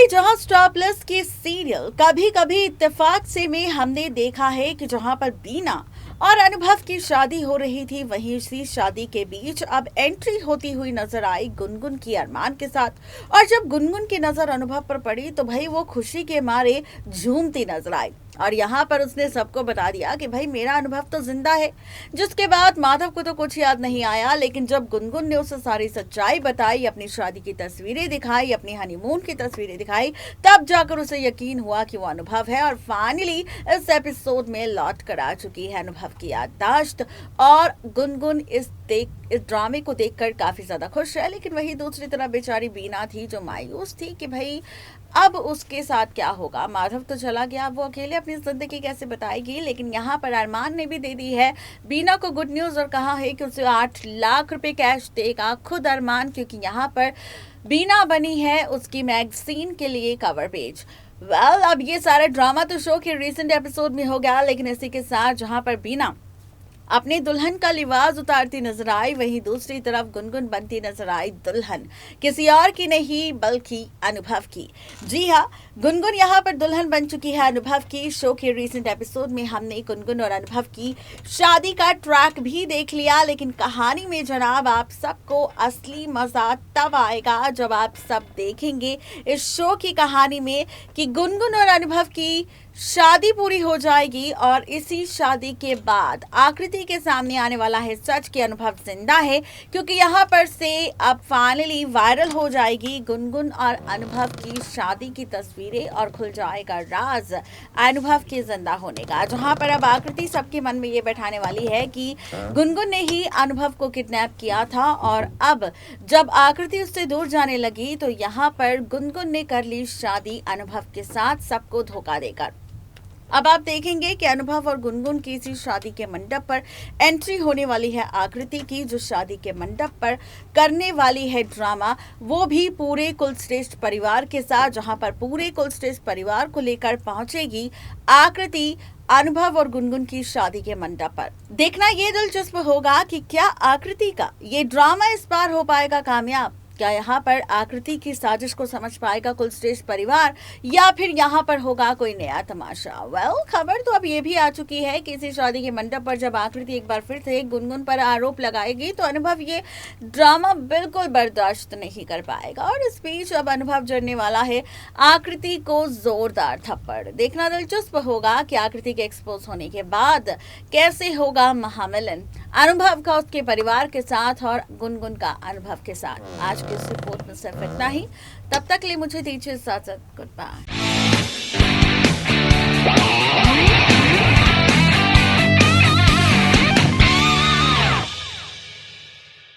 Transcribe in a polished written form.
जहां star plus के serial कभी कभी इत्तेफाक से में हमने देखा है कि जहां पर बीना और अनुभव की शादी हो रही थी, वहीं इसी शादी के बीच अब एंट्री होती हुई नजर आई गुनगुन की अरमान के साथ। और जब गुनगुन की नजर अनुभव पर पड़ी तो भाई वो खुशी के मारे झूमती नजर आई और यहाँ पर उसने सबको बता दिया कि भाई मेरा अनुभव तो जिंदा है। जिसके बाद माधव को तो कुछ याद नहीं आया, लेकिन जब गुनगुन ने उसे सारी सच्चाई बताई, अपनी शादी की तस्वीरें दिखाई, अपनी हनीमून की तस्वीरें दिखाई, तब जाकर उसे यकीन हुआ कि वो अनुभव है। और फाइनली इस एपिसोड में लौट कर आ चुकी है अनुभव की याददाश्त और गुनगुन इस ड्रामे को देखकर काफी ज्यादा खुश है। लेकिन वही दूसरी तरफ बेचारी बीना थी जो मायूस थी कि भाई अब उसके साथ क्या होगा। माधव तो चला गया, वो अकेले अपनी जिंदगी कैसे बताएगी। लेकिन यहाँ पर अरमान ने भी दे दी है बीना को गुड न्यूज और कहा है कि उसे 8 लाख रुपए कैश देगा खुद अरमान, क्योंकि यहाँ पर बीना बनी है उसकी मैगजीन के लिए कवर पेज। अब ये सारा ड्रामा तो शो के रिसेंट एपिसोड में हो गया, लेकिन इसी के साथ जहाँ पर बीना अपने दुल्हन का लिबास उतारती नजर आई, वहीं दूसरी तरफ गुनगुन बनती नजर आई दुल्हन, किसी और की नहीं बल्कि अनुभव की। जी हाँ, गुनगुन यहाँ पर दुल्हन बन चुकी है अनुभव की। शो के रिसेंट एपिसोड में हमने गुनगुन और अनुभव की शादी का ट्रैक भी देख लिया, लेकिन कहानी में जनाब आप सबको असली मजा तब आएगा जब आप सब देखेंगे इस शो की कहानी में कि गुनगुन और अनुभव की शादी पूरी हो जाएगी और इसी शादी के बाद आकृति के सामने आने वाला है सच कि अनुभव जिंदा है, क्योंकि यहाँ पर से अब फाइनली वायरल हो जाएगी गुनगुन और अनुभव की शादी की तस्वीरें और खुल जाएगा राज अनुभव के जिंदा होने का। जहाँ पर अब आकृति सबके मन में ये बैठाने वाली है कि गुनगुन ने ही अनुभव को किडनैप किया था और अब जब आकृति उससे दूर जाने लगी तो यहाँ पर गुनगुन ने कर ली शादी अनुभव के साथ, सबको धोखा देकर। अब आप देखेंगे कि अनुभव और गुनगुन की इसी शादी के मंडप पर एंट्री होने वाली है आकृति की, जो शादी के मंडप पर करने वाली है ड्रामा, वो भी पूरे कुलश्रेष्ठ परिवार के साथ। जहां पर पूरे कुलश्रेष्ठ परिवार को लेकर पहुंचेगी आकृति अनुभव और गुनगुन की शादी के मंडप पर। देखना ये दिलचस्प होगा कि क्या आकृति का ये ड्रामा इस बार हो पाएगा कामयाब। क्या यहाँ पर आकृति की साजिश को समझ पाएगा कुलश्रेष्ठ परिवार या फिर यहाँ पर होगा कोई नया तमाशा। खबर तो अब ये भी आ चुकी है कि इसी शादी के मंडप पर जब आकृति एक बार फिर से गुनगुन पर आरोप लगाएगी तो अनुभव ये ड्रामा बिल्कुल बर्दाश्त नहीं कर पाएगा और इस बीच अब अनुभव जड़ने वाला है आकृति को जोरदार थप्पड़। देखना दिलचस्प होगा कि आकृति के एक्सपोज होने के बाद कैसे होगा महामिलन अनुभव का उसके परिवार के साथ और गुनगुन का अनुभव के साथ। आज की इस रिपोर्ट में सिर्फ इतना ही, तब तक लिए मुझे दीजिए इजाजत। Good bye.